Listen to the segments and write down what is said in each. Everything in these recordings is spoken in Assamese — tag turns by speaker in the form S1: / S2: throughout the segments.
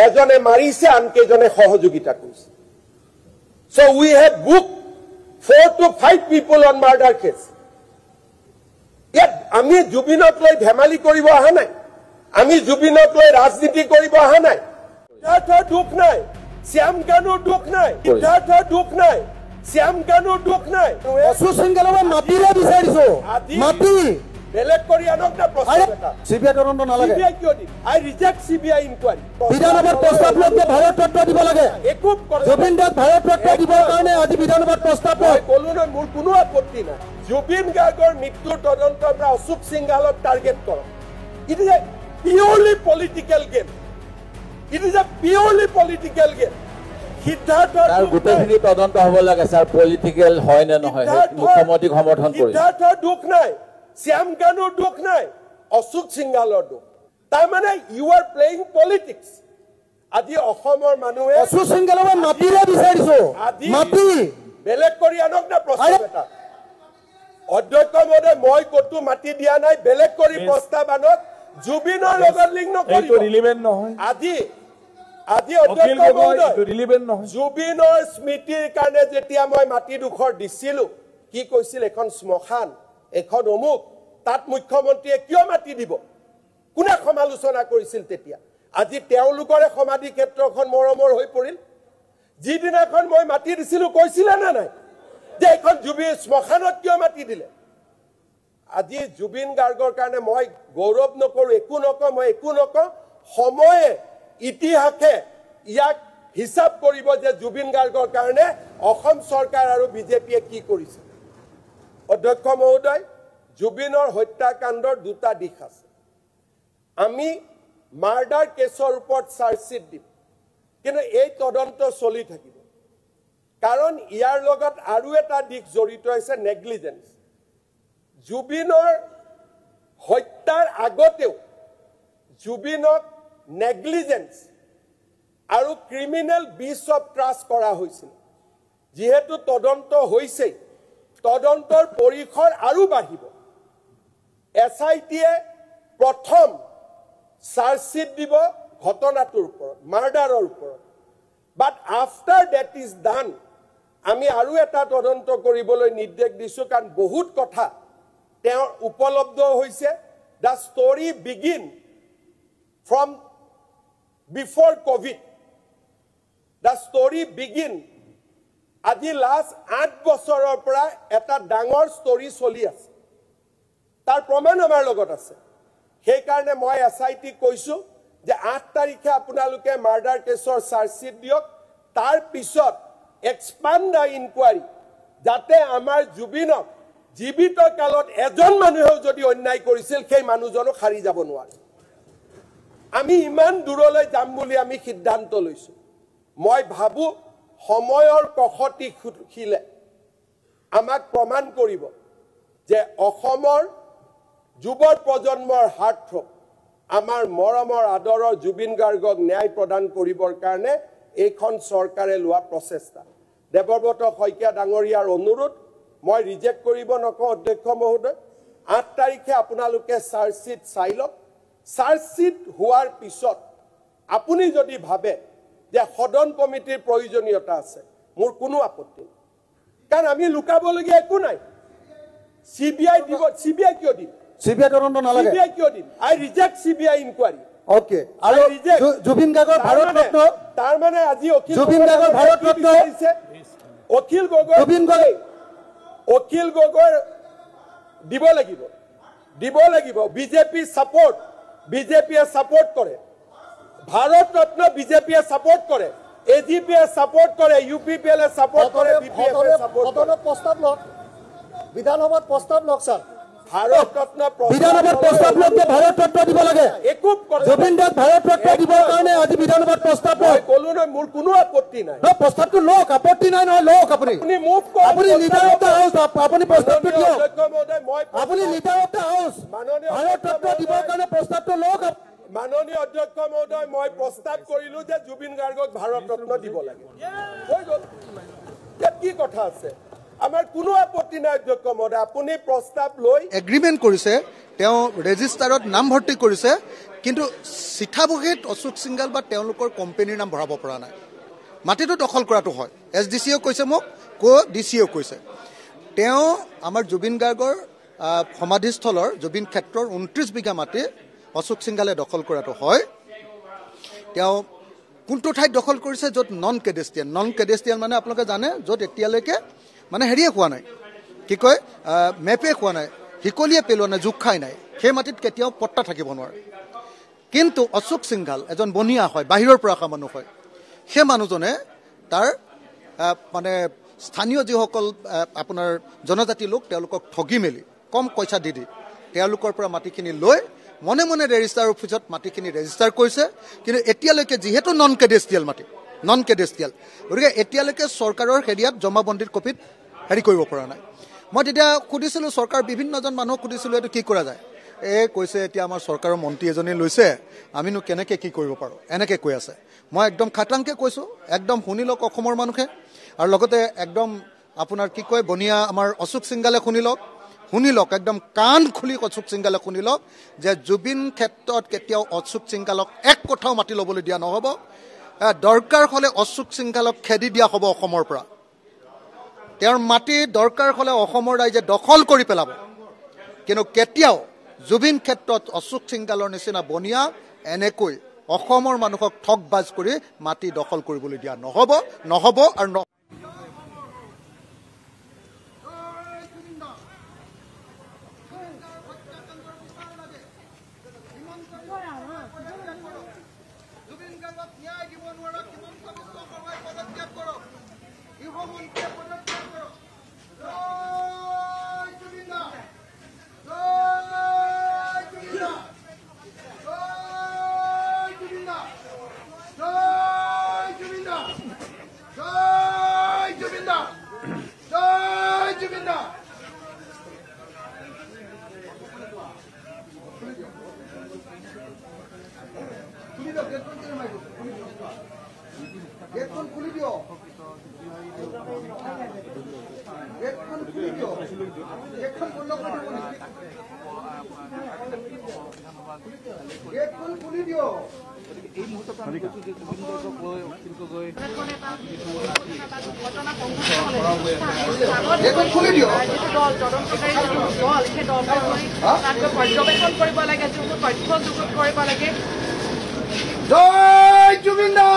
S1: এজনে মাৰিছে আনকেজনে সহযোগিতা কৰিছে so we have booked 4 to 5 people on murder case yet আমি জুবিনক লৈ ধেমালি কৰিব আহা নাই আমি জুবিনক লৈ ৰাজনীতি কৰিব আহা নাই সিদ্ধাৰ্থৰ দুখ নাই শ্যাম গানুৰ দুখ নাই সিদ্ধাৰ্থৰ দুখ নাই শ্যাম গানুৰ দুখ নাই
S2: অসুসংগলবা মাটিৰে বিচাৰিছো মাটি
S1: বেলেগ কৰি আনক না প্ৰস্তাৱ এটা
S2: সিবিআই তদন্ত নালাগে
S1: সিবিআই কিয় দি আই ৰিজেক্ট সিবিআই ইনকুৱাৰী
S2: বিধানসভাত প্ৰস্তাৱ লোকে ভাৰত ৰত্ন দিব লাগে
S1: একো
S2: জুবিন দাক ভাৰত ৰত্ন দিবৰ কাৰণে আজি বিধানসভাত প্ৰস্তাৱ
S1: ক'লো ন মোৰ কোনো আপত্তি নাই জুবিন গাৰ্গৰ মৃত্যুৰ তদন্তৰ পৰা অশোক সিংহালক টাৰ্গেট কৰক it is a purely political game it is a purely political game সিদ্ধাৰ্থৰ
S3: গোটেইখিনি তদন্ত হ'ব লাগে স্যাৰ পলিটিকেল হয় নে নহয় মুখ্যমন্ত্ৰীক সমৰ্থন কৰি
S1: সিদ্ধাৰ্থৰ দুখ নাই শ্যাম গানুৰ দুখ নাই অশোক সিংহালৰ দুখ তাৰমানে ইউ আৰ প্লেইং পলিটিক্স আজি অসমৰ মানুহে
S2: অশোক সিংহালবা মাটিৰে বিচাৰিছো মাটি
S1: বেলেগ কৰি আনক না প্ৰস্তাৱ এটা অধ্যক্ষ মহোদয় মই কতো মাটি দিয়া নাই বেলেগ কৰি প্ৰস্তাৱ আনক জুবিনৰ লগত লিংক নকৰিব
S4: এইটো ৰিলেভেন্ট নহয়
S1: আজি অধ্যক্ষ মহোদয়
S4: এইটো ৰিলেভেন্ট নহয়
S1: জুবিনৰ স্মৃতিৰ কাৰণে যেতিয়া মই মাটি দুখৰ দিছিলো কি কৈছিল এখন শ্মশান এখন অমুক তাত মুখ্যমন্ত্ৰীয়ে কিয় মাটি দিব কোনে সমালোচনা কৰিছিল তেতিয়া আজি তেওঁলোকৰে সমাধি ক্ষেত্ৰখন মৰমৰ হৈ পৰিল যিদিনাখন মই মাটি দিছিলো কৈছিলে না নাই যে এখন জুবিন শ্মশানত কিয় মাটি দিলে আজি জুবিন গাৰ্গৰ কাৰণে মই গৌৰৱ নকৰো একো নকওঁ মই একো নকওঁ সময়ে ইতিহাসে ইয়াক হিচাপ কৰিব যে জুবিন গাৰ্গৰ কাৰণে অসম চৰকাৰ আৰু বিজেপিয়ে কি কৰিছে অধ্যক্ষ মহোদয় জুবিনৰ হত্যাকাণ্ডৰ দুটা দিশ আছে আমি মাৰ্ডাৰ কেছৰ ওপৰত চাৰ্জশ্বিট দিম কিন্তু এই তদন্ত চলি থাকিব কাৰণ ইয়াৰ লগত আৰু এটা দিশ জড়িত আছে নেগলিজেন্স জুবিনৰ হত্যাৰ আগতেও জুবিনক নেগলিজেন্স আৰু ক্ৰিমিনেল বিচ অফ ট্ৰাষ্ট কৰা হৈছিল যেহেতু তদন্ত হৈছে তদন্তৰ পৰিসৰ আৰু বাঢ়িব এসআইটিয়ে প্ৰথম চাৰ্জশ্বিট দিব ঘটনাটোৰ ওপৰত মাৰ্ডাৰৰ ওপৰত বাট আফটাৰ দ্যাট ইজ ডান আমি আৰু এটা তদন্ত কৰিবলৈ নিৰ্দেশ দিছো কাৰণ বহুত কথা তেওঁৰ উপলব্ধ হৈছে the story begin from before Covid the story begin আজি লাষ্ট 8 বছৰৰ পৰা এটা ডাঙৰ ষ্টৰী চলি আছে তাৰ প্ৰমাণ আমাৰ লগত আছে সেই কাৰণে মই এসআইটি কৈছো যে 8 তাৰিখে আপোনালোকে মাৰ্ডাৰ কেছৰ চাৰ্জশ্বিট দিয়ক তাৰ পিছত এক্সপান্ড দ্য ইনকুৱাৰী যাতে আমাৰ জুবিনক জীৱিত কালত এজন মানুহেও যদি অন্যায় কৰিছিল সেই মানুহজনক হাৰি যাব নোৱাৰে আমি ইমান দূৰলৈ যাম বুলি আমি সিদ্ধান্ত লৈছো মই ভাবো সময়ৰ কখতি খিলে আমাক প্ৰমাণ কৰিব যে অসমৰ যুৱ প্ৰজন্মৰ হাৰ্টথ্ৰব আমাৰ মৰমৰ আদৰৰ জুবিন গাৰ্গক ন্যায় প্ৰদান কৰিবৰ কাৰণে এইখন চৰকাৰে লোৱা প্ৰচেষ্টা দেৱব্ৰত শইকীয়া ডাঙৰীয়াৰ অনুৰোধ মই ৰিজেক্ট কৰিব নকওঁ অধ্যক্ষ মহোদয় 8 তাৰিখে আপোনালোকে চাৰ্জশ্বিট চাই লওক চাৰ্জশ্বিট হোৱাৰ পিছত আপুনি যদি ভাবে যে সদন কমিটিৰ প্ৰয়োজনীয়তা আছে মোৰ কোনো আপত্তি নাই কাৰণ আমি লুকাবলগীয়া একো নাই সিবিআই দিব সিবিআই কিয় দিম
S2: সিবিআই তদন্ত নালাগে
S1: সিবিআই কিয় দিম আই ৰিজেক্ট সিবিআই ইনকুৱাৰী
S2: ওকে আৰু জুবিন গাৰ্গৰ ভাৰত ৰত্ন
S1: তাৰ মানে আজি
S2: জুবিন গাৰ্গৰ ভাৰত ৰত্ন
S1: অখিল গগৈ দিব লাগিব বিজেপি সাপোর্ট বিজেপিয়ে সাপোর্ট করে ভারত রত্ন বিজেপিয়ে সাপোর্ট করে এজিপিয়ে সাপোর্ট করে ইউপিপিএল সাপোর্ট করে বিপিএফ সাপোর্ট করে
S2: প্রস্তাব লক বিধানসভাত প্রস্তাব লক স্যার
S1: ভারত রত্ন
S2: বিধানসভাত প্রস্তাব লকে ভারত রত্ন দিব লাগে
S1: একুপ করে
S2: জুবিন দাক ভারত রত্ন দিবৰ কাৰণে আজি বিধানসভাত প্ৰস্তাৱ লক
S1: কলো না মোৰ কোনো আপত্তি নাই
S2: ন প্ৰস্তাৱটো লক আপত্তি নাই নহয় লক আপুনি
S1: মুভ কৰক
S2: আপুনি লিডাৰ অফ দ্য হাউস আপুনি প্ৰস্তাৱটো দিয়ক
S1: অধ্যক্ষ মহোদয় মই
S2: আপুনি লিডাৰ অফ দ্য হাউস
S1: মাননীয়
S2: ভাৰত ৰত্ন দিবৰ কাৰণে প্ৰস্তাৱটো লক
S1: মাননীয় অধ্যক্ষ মহোদয় মই প্ৰস্তাৱ কৰিলো যে জুবিন গাৰ্গক ভাৰত ৰত্ন দিব লাগে হৈ গল কি কথা আছে আমাৰ কোনো আপত্তি নাই অধ্যক্ষ মহোদয়, আপুনি প্ৰস্তাৱ লৈ
S4: এগ্ৰিমেণ্ট কৰিছে, তেওঁ ৰেজিষ্টাৰত নাম ভৰ্তি কৰিছে, কিন্তু চিঠাবহীত অশোক সিংঘাল বা তেওঁলোকৰ কোম্পানীৰ নাম ভৰাব পৰা নাই। মাটিটো দখল কৰাটো হয়, SDCও কৈছে মোক, DCও কৈছে। তেওঁ আমাৰ জুবিন গাৰ্গৰ সমাধিস্থলৰ জুবিন ক্ষেত্ৰৰ 29 বিঘা মাটি অশোক সিংঘালে দখল কৰাটো হয়। তেওঁ কোনটো ঠাইত দখল কৰিছে য'ত নন কেডেষ্ট্ৰিয়াল মানে আপোনালোকে জানে, য'ত এতিয়ালৈকে মানে হেৰিয়ে হোৱা নাই, কি কয় মেপে হোৱা নাই, শিকলিয়ে পেলোৱা নাই, জোখ খাই নাই, সেই মাটিত কেতিয়াও পট্টা থাকিব নোৱাৰে। কিন্তু অশোক সিংঘাল এজন বনিয়া হয়, বাহিৰৰ পৰা অহা মানুহ হয়। সেই মানুহজনে তাৰ মানে স্থানীয় যিসকল আপোনাৰ জনজাতি লোক, তেওঁলোকক ঠগি মেলি কম পইচা দি তেওঁলোকৰ পৰা মাটিখিনি লৈ মনে মনে ৰেজিষ্টাৰ অফিচত মাটিখিনি ৰেজিষ্টাৰ কৰিছে। কিন্তু এতিয়ালৈকে যিহেতু নন কেডেষ্ট্ৰিয়েল মাটি, গতিকে এতিয়ালৈকে চৰকাৰৰ হেৰিয়াত জমাবন্দীৰ কপিত হেৰি কৰিব পৰা নাই। মই তেতিয়া সুধিছিলোঁ, চৰকাৰ বিভিন্নজন মানুহক সুধিছিলোঁ, এইটো কি কৰা যায়? কৈছে এতিয়া আমাৰ চৰকাৰৰ মন্ত্ৰী এজনে লৈছে, আমিনো কেনেকৈ কি কৰিব পাৰোঁ, এনেকৈ কৈ আছে। মই একদম খাটাংকৈ কৈছোঁ, একদম শুনি লওক অসমৰ মানুহে, আৰু লগতে একদম আপোনাৰ কি কয় বনিয়া আমাৰ অশোক সিংঘালে শুনি লওক, একদম কাণ খুলি অশোক সিংঘালে শুনি লওক যে জুবিন ক্ষেত্ৰত কেতিয়াও অশোক সিংঘালক এক কথাও মাটি ল'বলৈ দিয়া নহ'ব। দৰকাৰ হ'লে অশোক সিংঘালক খেদি দিয়া হ'ব অসমৰ পৰা। তেওঁৰ মাটি দৰকাৰ হ'লে অসমৰ ৰাইজে দখল কৰি পেলাব, কিন্তু কেতিয়াও জুবিন ক্ষেত্ৰত অশোক সিংঘালৰ নিচিনা বনিয়া এনেকৈ অসমৰ মানুহক ঠগবাজ কৰি মাটি দখল কৰিবলৈ দিয়া নহ'ব আৰু
S5: জয় জুবিন দা।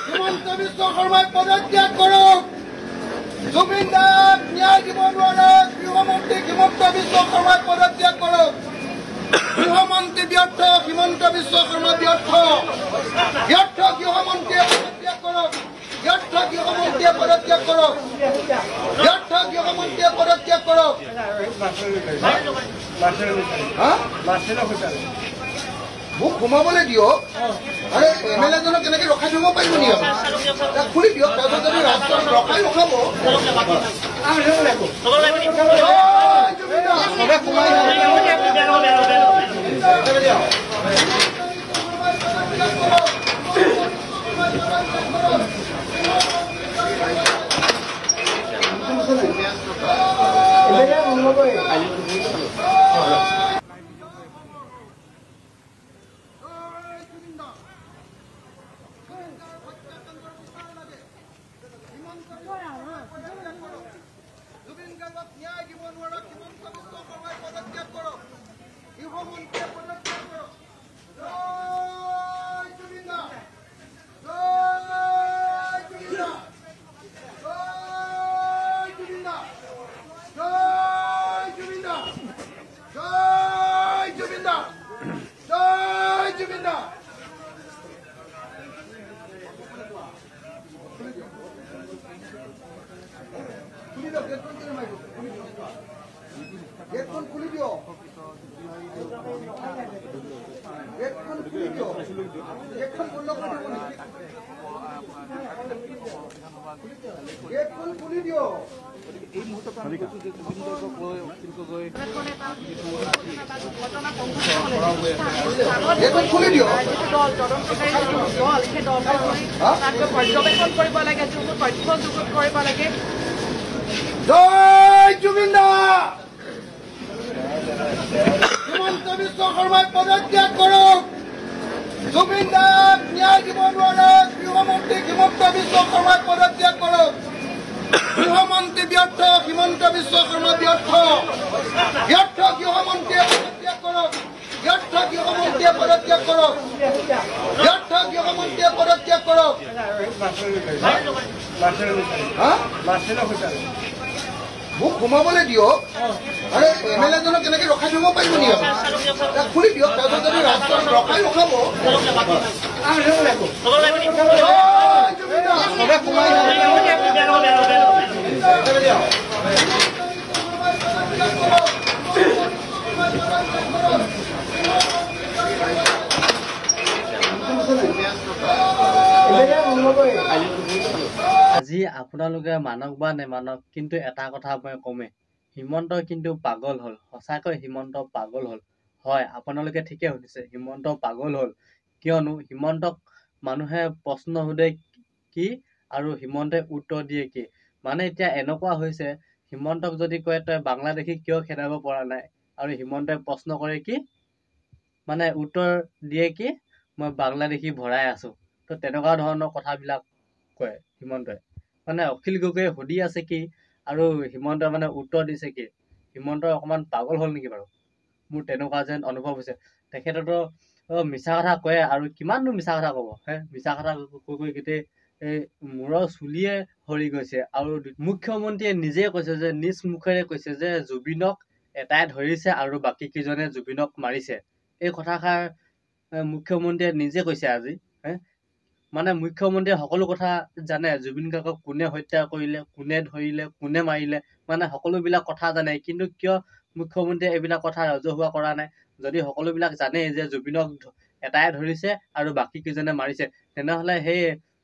S5: হিমন্ত বিশ্ব শৰ্মাই পদত্যাগ কৰক। জুবিন দাক ন্যায় দিব নোৱাৰে গৃহমন্ত্ৰী হিমন্ত বিশ্ব শৰ্মাই পদত্যাগ কৰক। গৃহমন্ত্ৰী ব্যৰ্থ, হিমন্ত বিশ্ব শৰ্মা ব্যৰ্থ গৃহমন্ত্ৰীয়ে পদত্যাগ কৰক। গৃহমন্ত্ৰীয়ে পদত্যাগ কৰক। মোক সোমাবলৈ দিয়ক। আৰে MLA জনক কেনেকে ৰখাই দিব পাৰিব নি? খুলি দিয়ক, তাৰপিছত যদি ৰাস্তাত ৰখাব। এইটো খুলি দিয়ক
S6: পৰ্যবেক্ষণ কৰিব লাগে যিবোৰ তথ্য যুগুত কৰিব লাগে
S5: জয় জুবিন দা হিমন্ত বিশ্ব শৰ্মাই পদত্যাগ কৰক জুবিন দাক ন্যায় দিব নোৱাৰে গৃহমন্ত্ৰী হিমন্ত বিশ্ব শৰ্মাই পদত্যাগ কৰক গৃহমন্ত্ৰী ব্যৰ্থ হিমন্ত বিশ্ব শৰ্মা ব্যৰ্থ ব্যৰ্থ গৃহমন্ত্ৰীয়ে পদত্যাগ কৰক ব্যৰ্থ গৃহমন্ত্ৰীয়ে পদত্যাগ কৰক ব্যৰ্থ গৃহমন্ত্ৰীয়ে পদত্যাগ কৰক মোক সোমাবলৈ দিয়ক আৰে MLA জনক কেনেকৈ ৰখাই দিব পাৰিব নেকি আপুনি খুলি দিয়ক তাৰপিছত যদি ৰাস্তাত ৰখাই ৰখাব
S7: আজি আপোনালোকে মানক বা নেমানক কিন্তু এটা কথা মই কমেই হিমন্ত কিন্তু পাগল হ'ল সঁচাকৈ হিমন্ত পাগল হ'ল হয় আপোনালোকে ঠিকে শুনিছে হিমন্ত পাগল হ'ল কিয়নো হিমন্তক মানুহে প্ৰশ্ন সোধে কি আৰু হিমন্তে উত্তৰ দিয়ে কি মানে এতিয়া এনেকুৱা হৈছে হিমন্তক যদি কয় তই বাংলাদেশী কিয় খেদাব পৰা নাই আৰু হিমন্তে প্ৰশ্ন কৰে কি মানে উত্তৰ দিয়ে কি মই বাংলাদেশী ভৰাই আছো তো তেনেকুৱা ধৰণৰ কথাবিলাক কয় হিমন্তই মানে অখিল গগৈয়ে সুধি আছে কি আৰু হিমন্তই মানে উত্তৰ দিছে কি হিমন্তই অকণমান পাগল হ'ল নেকি বাৰু মোৰ তেনেকুৱা যেন অনুভৱ হৈছে তেখেততো মিছা কথা কয় আৰু কিমাননো মিছা কথা ক'ব মিছা কথা কৈ গোটেই মূৰৰ চুলিয়ে সৰি গৈছে আৰু মুখ্যমন্ত্ৰীয়ে নিজে কৈছে যে নিজ মুখেৰে কৈছে যে জুবিনক এটাই ধৰিছে আৰু বাকী কেইজনে জুবিনক মাৰিছে এই কথাষাৰ মুখ্যমন্ত্ৰীয়ে নিজে কৈছে আজি মানে মুখ্যমন্ত্ৰীয়ে সকলো কথা জানে জুবিন গাৰ্গক কোনে হত্যা কৰিলে কোনে ধৰিলে কোনে মাৰিলে মানে সকলোবিলাক কথা জানে কিন্তু কিয় মুখ্যমন্ত্ৰীয়ে এইবিলাক কথা ৰাজহুৱা কৰা নাই যদি সকলোবিলাক জানেই যে জুবিনক এটাই ধৰিছে আৰু বাকী কেইজনে মাৰিছে তেনেহ'লে সেই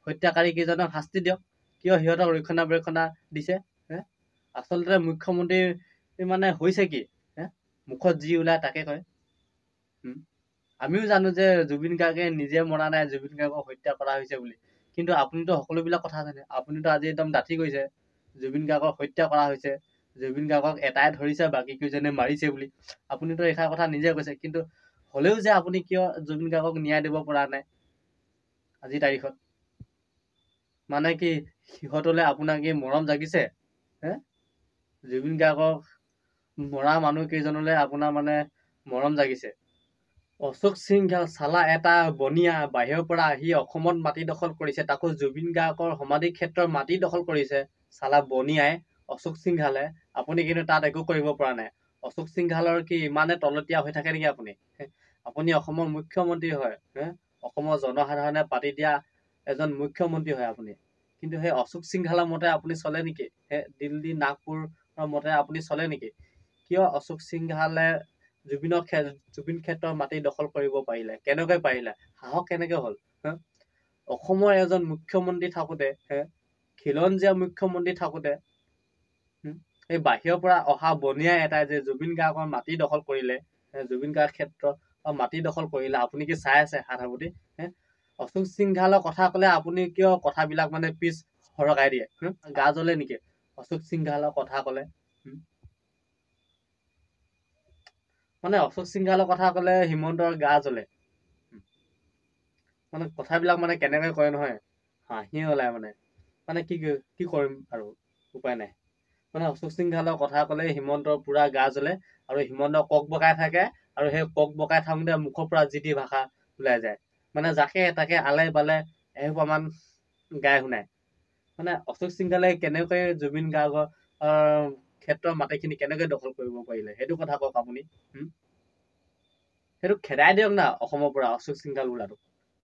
S7: হত্যাকাৰী কেইজনক শাস্তি দিয়ক কিয় সিহঁতক ৰক্ষণাবেক্ষণা দিছে আচলতে মুখ্যমন্ত্ৰী মানে হৈছে কি মুখত যি ওলায় তাকে কয় আমিও জানো যে জুবিন গাৰ্গে নিজে মৰা নাই জুবিন গাৰ্গক হত্যা কৰা হৈছে বুলি কিন্তু আপুনিতো সকলোবিলাক কথা জানে আপুনিতো আজি একদম ডাঠি কৈছে জুবিন গাৰ্গক হত্যা কৰা হৈছে জুবিন গাৰ্গক এটাই ধৰিছে বাকী কেইজনে মাৰিছে বুলি আপুনিতো এষাৰ কথা নিজে কৈছে কিন্তু হ'লেও যে আপুনি কিয় জুবিন গাৰ্গক ন্যায় দিব পৰা নাই আজিৰ তাৰিখত মানে কি সিহঁতলৈ আপোনাৰ কি মৰম জাগিছে জুবিন গাৰ্গক মৰা মানুহ কেইজনলৈ আপোনাৰ মানে মৰম জাগিছে অশোক সিংঘাল চালা এটা বনিয়া বাহিৰৰ পৰা আহি অসমত মাটি দখল কৰিছে তাকো জুবিন গাৰ্গৰ সমাধি ক্ষেত্ৰৰ মাটি দখল কৰিছে চালা বনিয়াই অশোক সিংঘালে আপুনি কিন্তু তাত একো কৰিব পৰা নাই অশোক সিংঘালৰ কি ইমানে তলতীয়া হৈ থাকে নেকি আপুনি অসমৰ মুখ্যমন্ত্ৰী হয় অসমৰ জনসাধাৰণে পাতি দিয়া এজন মুখ্যমন্ত্ৰী হয় আপুনি কিন্তু সেই অশোক সিংঘালৰ মতে আপুনি চলে নেকি দিল্লী নাগপুৰৰ মতে আপুনি চলে নেকি কিয় অশোক সিংঘালে জুবিন ক্ষেত্ৰৰ মাটি দখল কৰিব পাৰিলে কেনেকৈ পাৰিলে সাহস কেনেকৈ হ'ল অসমৰ এজন মুখ্যমন্ত্ৰী থাকোতে খিলঞ্জীয়া মুখ্যমন্ত্ৰী থাকোতে এই বাহিৰৰ পৰা অহা বনিয়া এটাই যে জুবিন গাৰ্গৰ মাটি দখল কৰিলে জুবিন গাৰ্গ ক্ষেত্ৰত মাটি দখল কৰিলে আপুনি কি চাই আছে হাতহাবুতি অশোক সিংঘালৰ কথা ক'লে আপুনি কিয় কথাবিলাক মানে পিছ সৰকাই দিয়ে গা জ্বলে নেকি অশোক সিংঘালৰ কথা ক'লে মানে অশোক সিংঘালৰ কথা ক'লে হিমন্তৰ গা জ্বলে মানে কথাবিলাক মানে কেনেকৈ কয় নহয় হাঁহিয়ে ওলায় মানে কি কৰিম আৰু উপায় নাই মানে অশোক সিংঘালৰ কথা ক'লে হিমন্তৰ পুৰা গা জ্বলে আৰু হিমন্ত কক বকাই থাকে আৰু সেই কক বকাই থাকোঁতে মুখৰ পৰা যি টি ভাষা ওলাই যায় মানে যাকে তাকে আলে বালে এসোপামান গাই শুনায় মানে অশোক সিংঘালে কেনেকৈ জুবিন গাৰ্গৰ ক্ষেত্ৰৰ মাটিখিনি কেনেকৈ দখল কৰিব পাৰিলে সেইটো কথা কওক আপুনি সেইটো খেদাই দিয়ক না অসমৰ পৰা অশোক সিংঘাল বোলাটো